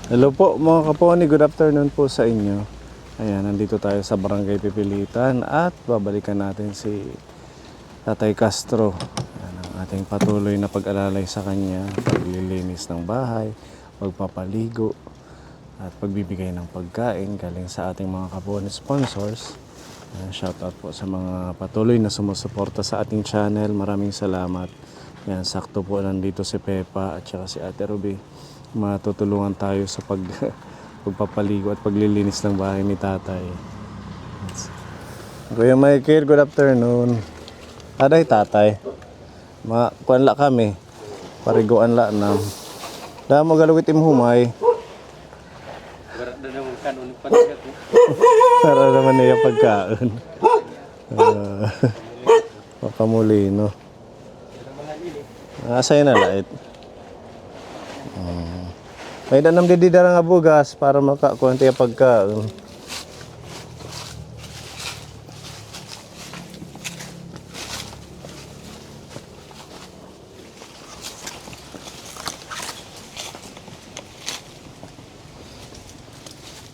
Hello po mga kaponi, good afternoon po sa inyo. Ayan, nandito tayo sa Barangay Pipilitan at babalikan natin si Tatay Castro. Ayan, ang ating patuloy na pag-alalay sa kanya, paglilinis ng bahay, pagpapaligo at pagbibigay ng pagkain galing sa ating mga kaponi sponsors. Ayan, shout out po sa mga patuloy na sumusuporta sa ating channel. Maraming salamat. Ayan, sakto po nandito si Pepa at saka si Ate Ruby. Matutulungan tayo sa pagpapaligo at paglilinis ng bahay ni Tatay. Kuya Michael, good afternoon. Aday Tatay. Kuanla kami. Pariguan la na. Damo galawit imhumay. Para naman niya pagkaon. Makamulino. Asay na lait. May danam di darang abugas para makakuha tayo pagkaon.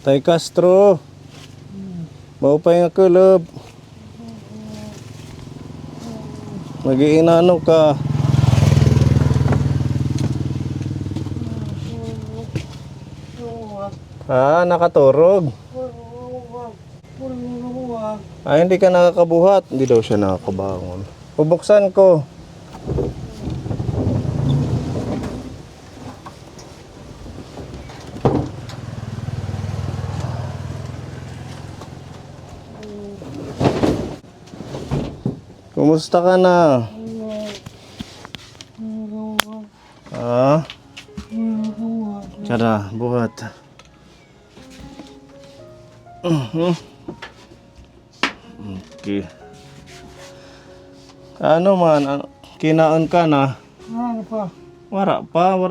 Tay Castro. Maupay nga kulob. Mag-iinano ka. Nakaturog. Hindi ka nakakabuhat. Hindi daw siya nakakabangon. Bubuksan ko. Kumusta ka na? Tara, buhat. Okay. Ano man, kinaon ka na? Ano pa? Wala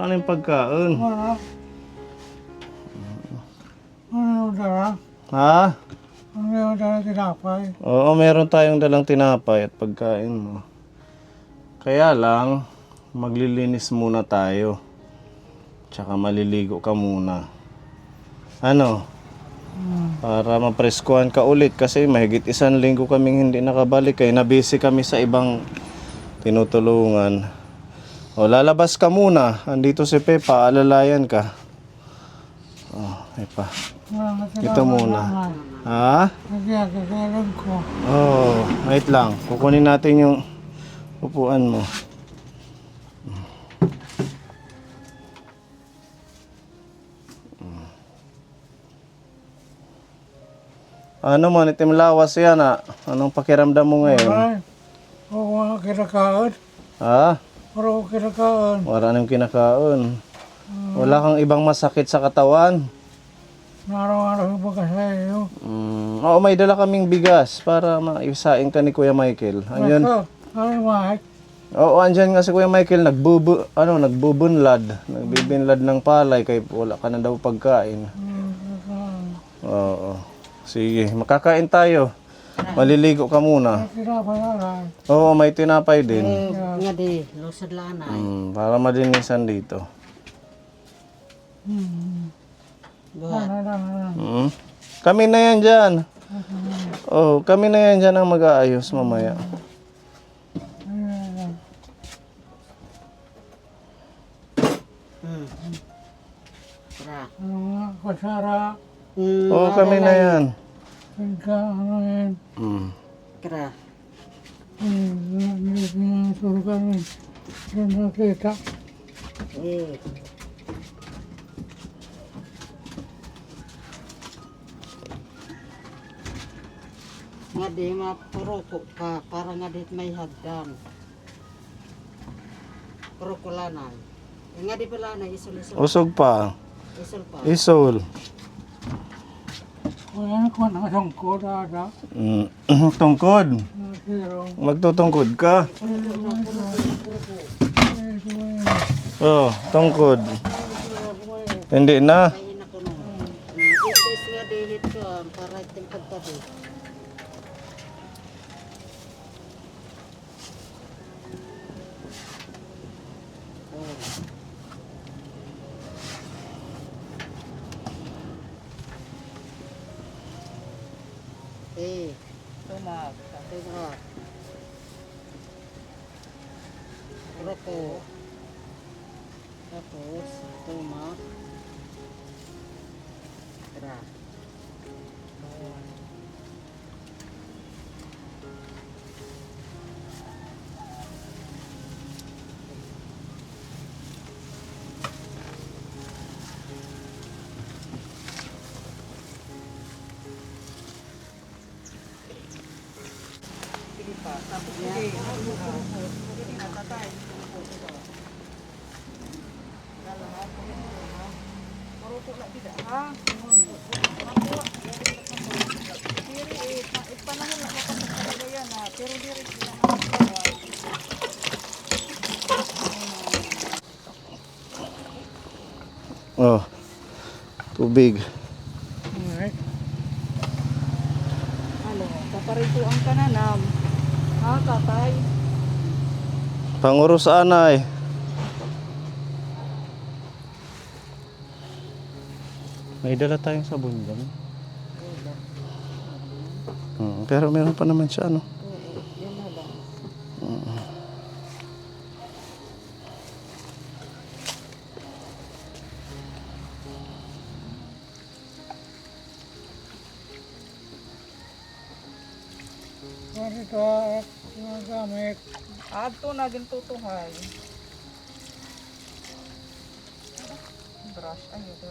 na yung pagkaon. Wala. Ano dala? Ha? Ano dala tinapay? Oo, meron tayong dalang tinapay at pagkain mo. Kaya lang, maglilinis muna tayo. Tsaka maliligo ka muna. Ano? Para mapreskuhan ka ulit kasi mahigit 1 linggo kaming hindi nakabalik kaya nabisi kami sa ibang tinutulungan. O lalabas ka muna. Andito si Pepa, alalayan ka. Pepa. Ito muna. Ha? Kasi kakaroon ko. Wait lang. Kukunin natin yung upuan mo. Ano man, itim lawas yan Anong pakiramdam mo ngayon? Ay, wala kinakaon. Ha? Wala kinakaon. Wala nang kinakaon. Wala kang ibang masakit sa katawan? Naraw-araw ba ka sa iyo? Oo, may dala kaming bigas para maisain ka ni Kuya Michael. Andyan. Ito, ano Mike? Oo, andyan nga si Kuya Michael nagbubunlad. Nagbibinlad ng palay kay wala ka na daw pagkain. Oo. Sige, makakain tayo. Maliligo ka muna. Tinapay na. Oo, may tinapay din. Nga di, lusad lang na. Para malinisan dito. Buhat. Kami na yan dyan. Kami na yan dyan ang mag-aayos mamaya. Tara. Kasara. Kami na yan. Pagka ano yan. Tara. Surugan yun. Diyan nakita. Eh. Nga di mapuruko ka para nga di may haddan. Puruko lanay. Nga di pala na isul-isul. Usog pa. Isul pa. Isol. Wala ko na sangko dada. Tungkod. Pero, Magtutungkod ka. Tungkod. Hindi na. Ay na ko no. Isis nga dilit ko para itim pagtabi. T. Tumag. Tumak. Roko. Tapos, tumak. Ra. Sige pa. Tapos Yan. sige. Sige na, tatay. Maruto lang tidak ha. Diri panahon lang kapag talaga yan ha. Pero diri sila Oh, tubig. Alright. Halo, kaparituan ka na nam. Ha, tatay? Pangurus anay. May dala tayong sabon dyan. Pero meron pa naman siya, ano? Yan na lang. Ganito ang gamit. Adto na gintutuhay. Brush ayo do.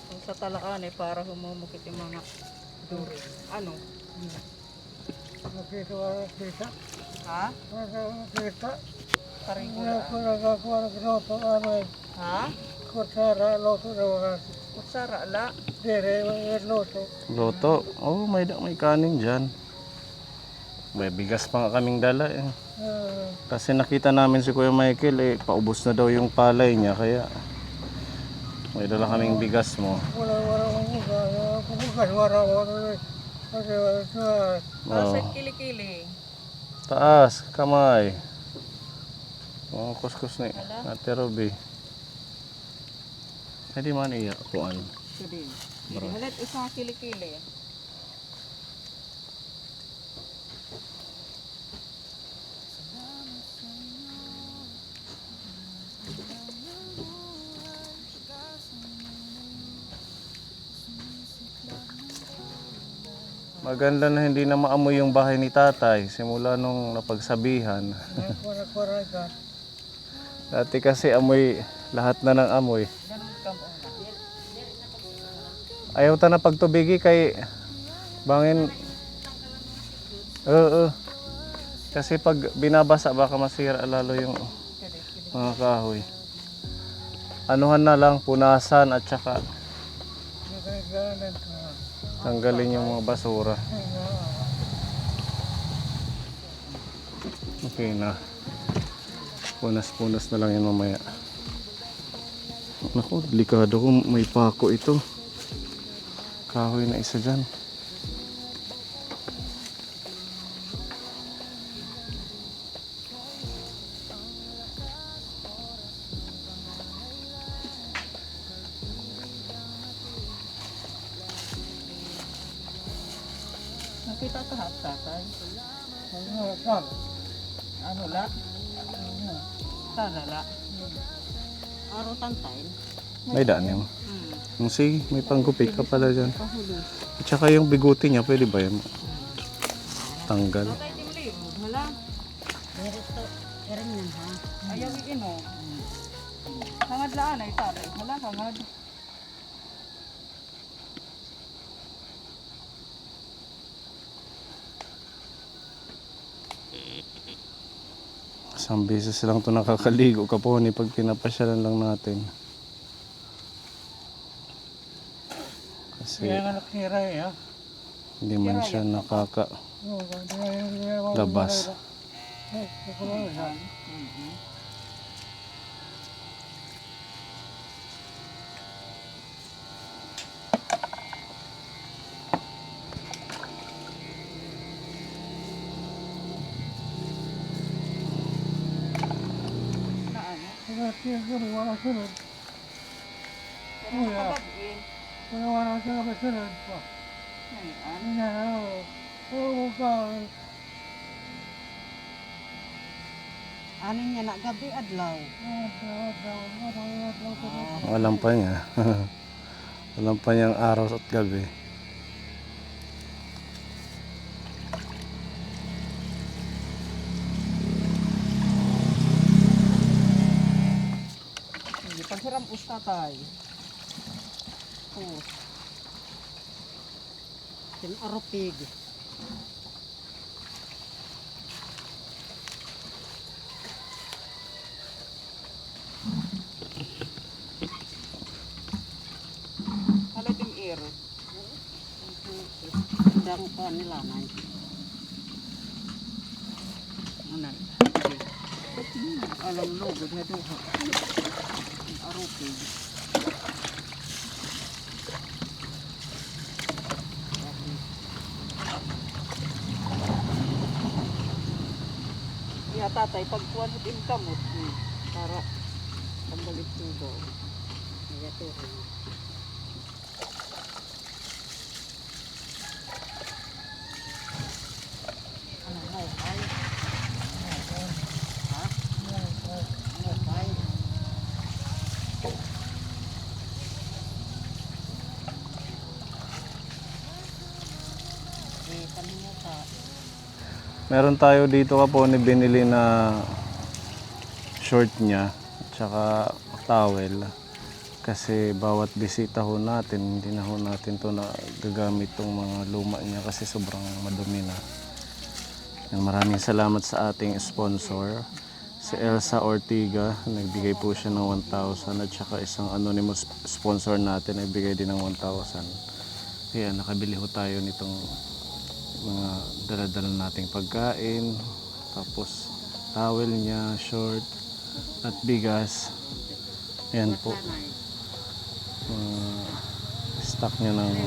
Kung sa talaan eh para humumukit yung mga duri. Ano? Makita wala kita. Ha? Wala kita. Karigula. Nagkuha ng ginoto namin. Ha? Kutsara, loto na wala. Kutsara la. Dire, may loto. Loto. Oh, may kanin dyan. May bigas pa nga kaming dala eh. Kasi nakita namin si Kuya Michael eh, paubos na daw yung palay niya kaya may dala kaming bigas mo. Wala kumukas. Kumukas, wala. Kasi wala. Oh. Sa kilikili. Taas, kamay. Oh, kuskus ni Ate Ruby. Hindi man iya kuan. Sige. Hindi halit isang kilikili. Maganda na hindi na maamoy yung bahay ni tatay simula nung napagsabihan. Nagkuha ka. Dati kasi amoy, lahat na ng amoy. Ganun ka mo. Ayaw ta na pagtubigi kay bangin. Oo. Kasi pag binabasa baka masira lalo yung mga kahoy. Anuhan na lang, punasan at saka Nagagalan ka. tanggalin yung mga basura. Okay na. Punas-punas na lang yan mamaya. Naku, delikado kung may pako ito. Kahoy na isa dyan. Nakita ka ha, tatay? Saan? Ano la? Sana la. Aro tantay. May daan yun. Sige, may panggupit ka pala dyan. Pahuli. At saka yung biguti niya, pwede ba yan? Tanggal. Tatay timlim. Hala. Pero ito, erin yan ha. Ayaw ikin o. Hangad laan ay tatay. Hala, hangad. Isang beses lang ito nakakaligo ka po ni pag pinapasyalan lang natin. Kasi Kaya nga nakira eh ha. hindi man siya nakaka Oo, kaya labas. Na ano? Kaya wala sunod. Pero nakabagin. Panawalan sa kapasunod po. Ay, Ano na, oo ka. ano niya na gabi adlaw. Walang pa niya. Walang pa niyang araw at gabi. Sige, paghiram usta tay. Oh. Tin aropig. Hala din air. Dang pa nila na. Ano? Alam logo na duha. Aropig. Ya tatay, pagkuhan sa kamot, para pagbalit tubo. Kaya to. Ano mo, ay? Ha? Ano, ay? Kanina ka. Meron tayo dito kapon binili na short niya at saka towel. Kasi bawat bisita ho natin, hindi na ho natin to na gagamit tong mga luma niya kasi sobrang madumi na. Yan, maraming salamat sa ating sponsor, si Elsa Ortiga. Nagbigay po siya ng 1,000 at saka isang anonymous sponsor natin nagbigay din ng 1,000. Ayan, nakabili ho tayo nitong mga dala-dala nating pagkain, tapos towel niya, short, at bigas. Ayan po. Stock niya ng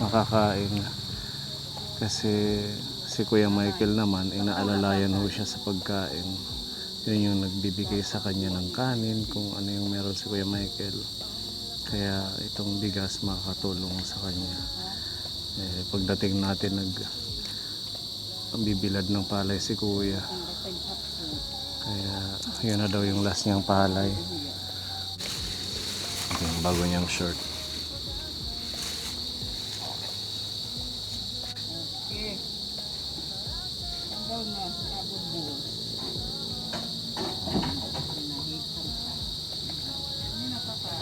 makakain. Kasi si Kuya Michael naman, inaalalayan ho siya sa pagkain. Yun yung nagbibigay sa kanya ng kanin, kung ano yung meron si Kuya Michael. Kaya itong bigas makakatulong sa kanya. Pagdating natin bibilad ng palay si Kuya. Kaya yun na daw yung last niyang palay. Okay, bago niyang short. Okay. Ang daw na, nabubul. Nahitan ka. Ano na papa?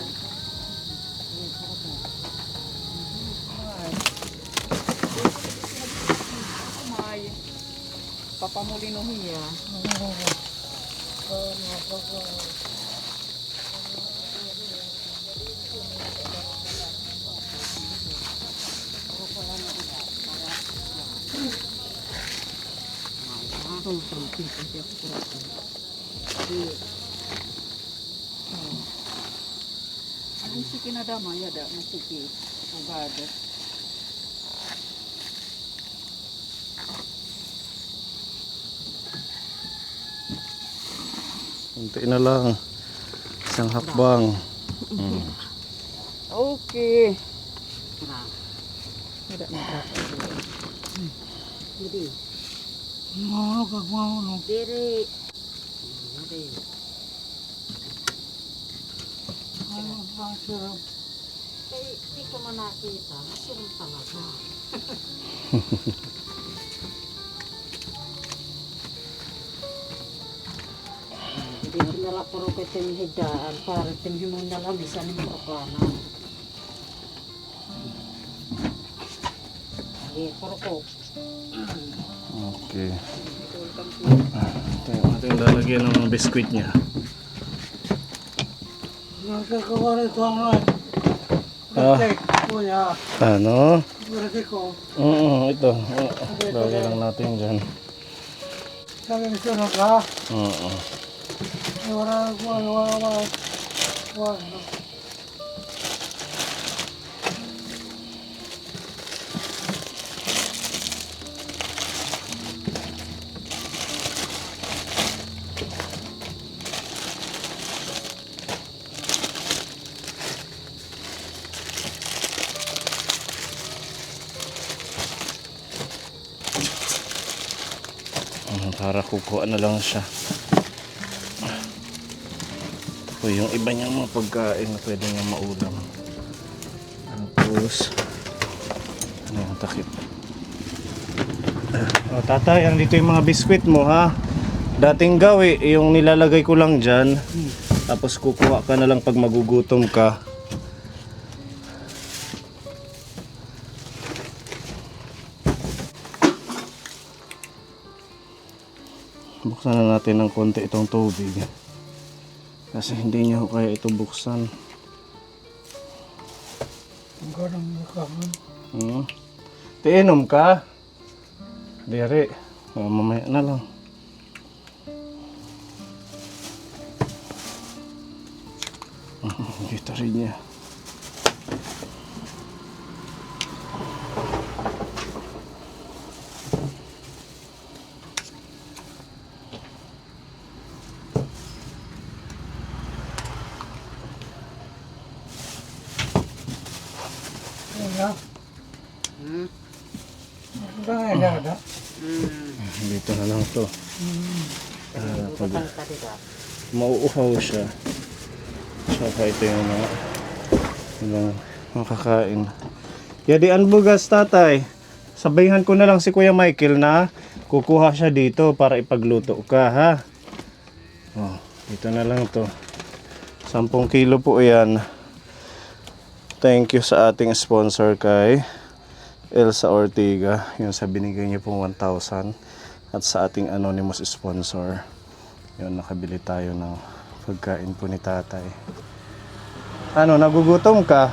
Eh, sarap mo. Kumay. Papamuli no hiya. Ang siki na dama ya da masiki ugada. Unti na lang. Isang hakbang. Okay. Ada na ta. Diri. Mahulog kag mahulog. Diri. Diri. Ano ba siya? Di ka man nakita. Masiram talaga. Hindi ko nala puro ko tinihidaan para tinihimong nalamisan ng propana. Hindi, puro ko. Okay. Ito yung lalagyan ng mga biskwit niya. Nagkakawa rito ang rin. Ah. Protect, kuya. Ano? Protect ko. Ito. Lagyan lang natin dyan. Sabi ni sunod ha. Oo. Wala. para kukuha na lang siya. O yung iba niyang mga pagkain na pwede niyang maulam. Tapos, ano yung takip? O tatay, andito yung mga biskwit mo ha. Dating gawi, yung nilalagay ko lang dyan. Tapos kukuha ka na lang pag magugutom ka. Buksan na natin ng konti itong tubig. Kasi hindi niya ko kaya ito buksan. Ang ganang nakaman. Tiinom ka? Dere. Mamaya na lang. Dito rin niya. Ano? Ang ganang na. Dito na lang to. Pag mauuhaw siya. Saka ito yung mga makakain. Yadian bugas tatay. Sabihan ko na lang si Kuya Michael na kukuha siya dito para ipagluto ka ha. Oh, dito na lang to. 10 kilo po yan. Thank you sa ating sponsor kay Elsa Ortiga. Yung sa binigay niyo pong 1,000. At sa ating anonymous sponsor. Yun, nakabili tayo ng pagkain po ni tatay. Ano, nagugutom ka?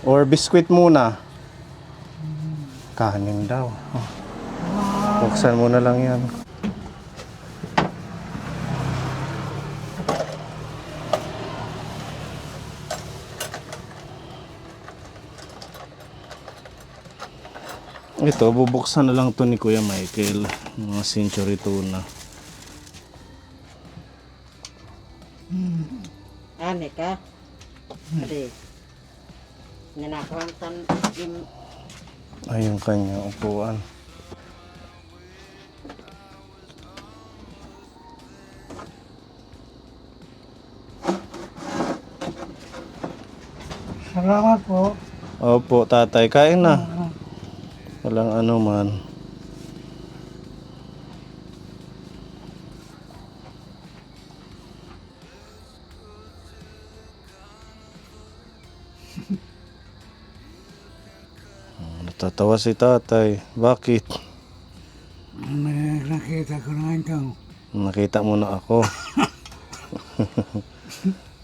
Or biskwit muna? Kanin daw. Oh. Buksan mo na lang yan. Ito, bubuksan na lang to ni Kuya Michael. Mga century tuna. Ane ka? Ade. Nanakuhantan yung Ay, yung kanya upuan. Salamat po. Opo, tatay. Kain na. Walang ano man. Natatawa si tatay. Bakit? May nakita ko na ikaw. Nakita mo na ako.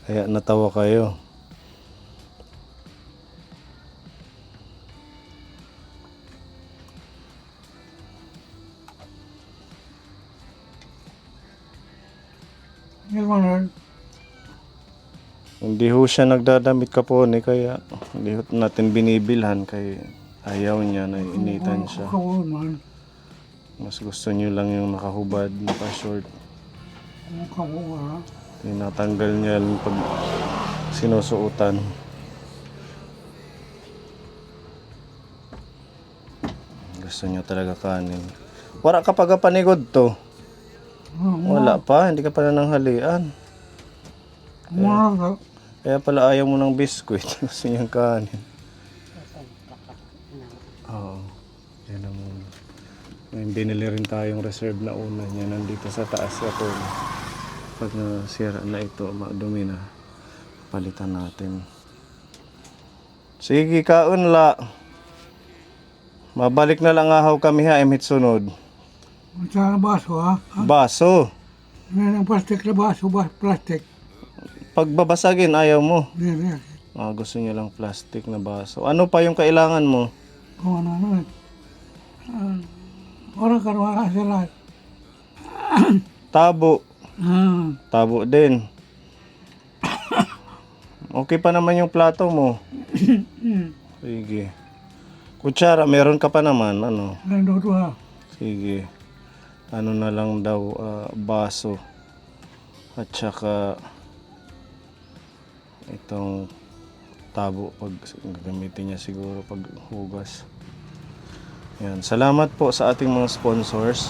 Kaya natawa kayo. Yung mga Hindi ho siya nagdadamit kapone kaya hindi ho natin binibilhan kay ayaw niya na initan siya. kawaman. Mas gusto niyo lang yung nakahubad, naka-short. Ang kawawa. Tinatanggal niya yung pag sinusuotan. Gusto niya talaga kanin. Wala ka pa panigod to. Wala pa, hindi ka pa nananghalian. Mga Kaya pala ayaw mo ng biskwit. Gusto niyang kanin. Oo. Yan ang muna. May binili rin tayong reserve na una niya. Nandito sa taas ako. Pag nasira na ito, madumi na. Palitan natin. Sige, kaon la. Mabalik na lang ahaw kami ha, imhit sunod. sa baso ha. Baso. Yan ang plastic na baso, plastic. Pag babasagin, ayaw mo. Yan. Gusto niya lang plastic na baso. Ano pa yung kailangan mo? Kung ano. Orang karuha sila. Tabo. Ah, Tabo din. Okay pa naman yung plato mo. Sige. Kutsara, meron ka pa naman. Ano? nandito ha. Sige. Ano na lang daw, baso. At saka itong tabo pag gagamitin niya siguro pag hugas. Yan. Salamat po sa ating mga sponsors.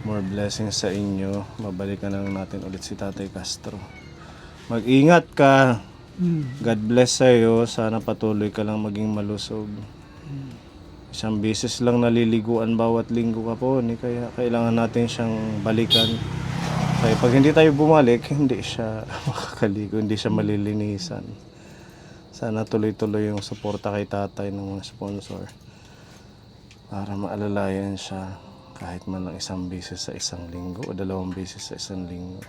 More blessings sa inyo. Babalikan na lang natin ulit si Tatay Castro. Mag-ingat ka. God bless sa'yo. Sana patuloy ka lang maging malusog. Isang beses lang naliliguan bawat linggo ka po. Kaya kailangan natin siyang balikan. Kaya pag hindi tayo bumalik, hindi siya makakaligo, hindi siya malilinisan. Sana tuloy-tuloy yung suporta kay tatay ng mga sponsor. Para maalalayan siya kahit man lang isang beses sa isang linggo o 2 beses sa isang linggo.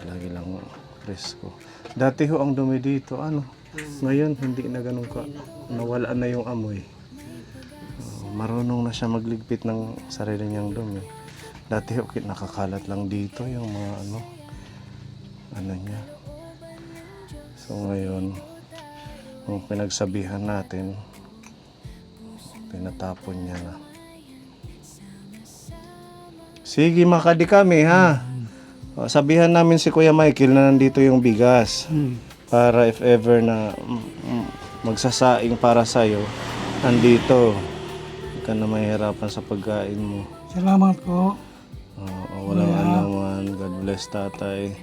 Lagi lang presko. Dati ho ang dumi dito, ngayon hindi na ganun ka. Nawala na yung amoy. Marunong na siya magligpit ng sarili niyang dumi. Dati ho nakakalat lang dito yung mga ano niya. So ngayon, kung pinagsabihan natin, pinatapon niya na. Sige, makadi kami ha. Sabihan namin si Kuya Michael na nandito yung bigas. Para if ever na magsasaing para sa'yo, nandito. Hindi ka na mahirapan sa pagkain mo. Salamat po. Walang anuman. God bless tatay.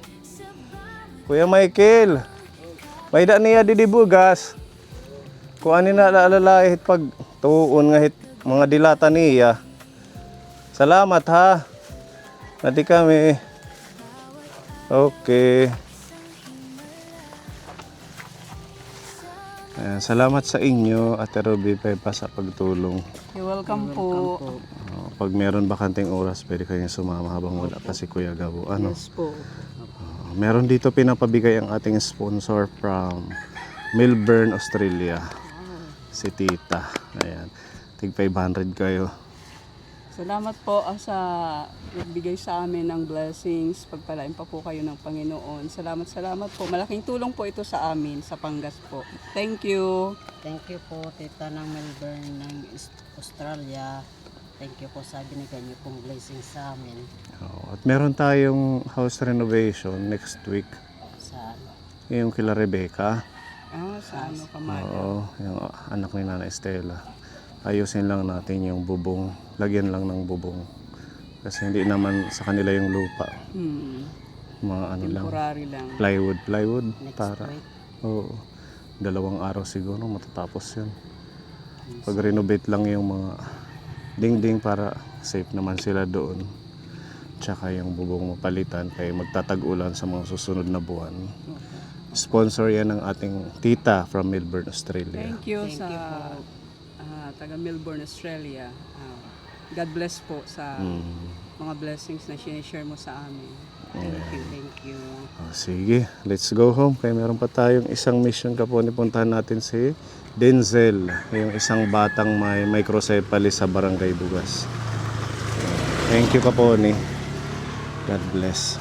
Kuya Michael, payda niya di bugas. Kung ano na laalalahit pag tuon nga hit mga dilata niya. Salamat ha. Nadi kami. Okay. Ayan, salamat sa inyo, Ate Ruby Pepa, sa pagtulong. You're welcome po. Pag meron bakanting oras, pwede kayong sumama habang wala pa si Kuya Gabo. Yes po. Meron dito pinapabigay ang ating sponsor from Melbourne, Australia. Si Tita. Ayan. Tig 500 kayo. Salamat po sa nagbigay sa amin ng blessings. Pagpalain pa po kayo ng Panginoon. Salamat po. Malaking tulong po ito sa amin, sa Pangas po. Thank you. Thank you po, Tita ng Melbourne ng Australia. Thank you po sa binigay niyo pong blessings sa amin. At meron tayong house renovation next week. Sa Yung kila Rebecca. Sa ano ka man. Oo, yung anak ni Nana Estela. Ayusin lang natin yung bubong. Lagyan lang ng bubong. Kasi hindi naman sa kanila yung lupa. Mga ano lang. Temporary lang. Plywood. next Para. week. Oo. 2 araw siguro matatapos yun. Pag-renovate lang yung mga dingding para safe naman sila doon. Tsaka yung bubong mapalitan kaya magtatag-ulan sa mga susunod na buwan. Sponsor yan ng ating tita from Melbourne, Australia. Thank you Thank sa you po. taga Melbourne, Australia. God bless po sa mga blessings na sinishare mo sa amin. Thank you. Sige, let's go home. Kaya meron pa tayong isang mission kapon. Puntahan natin si Denzel, yung isang batang may microcephaly sa Barangay Bugas. Thank you kaponi. God bless.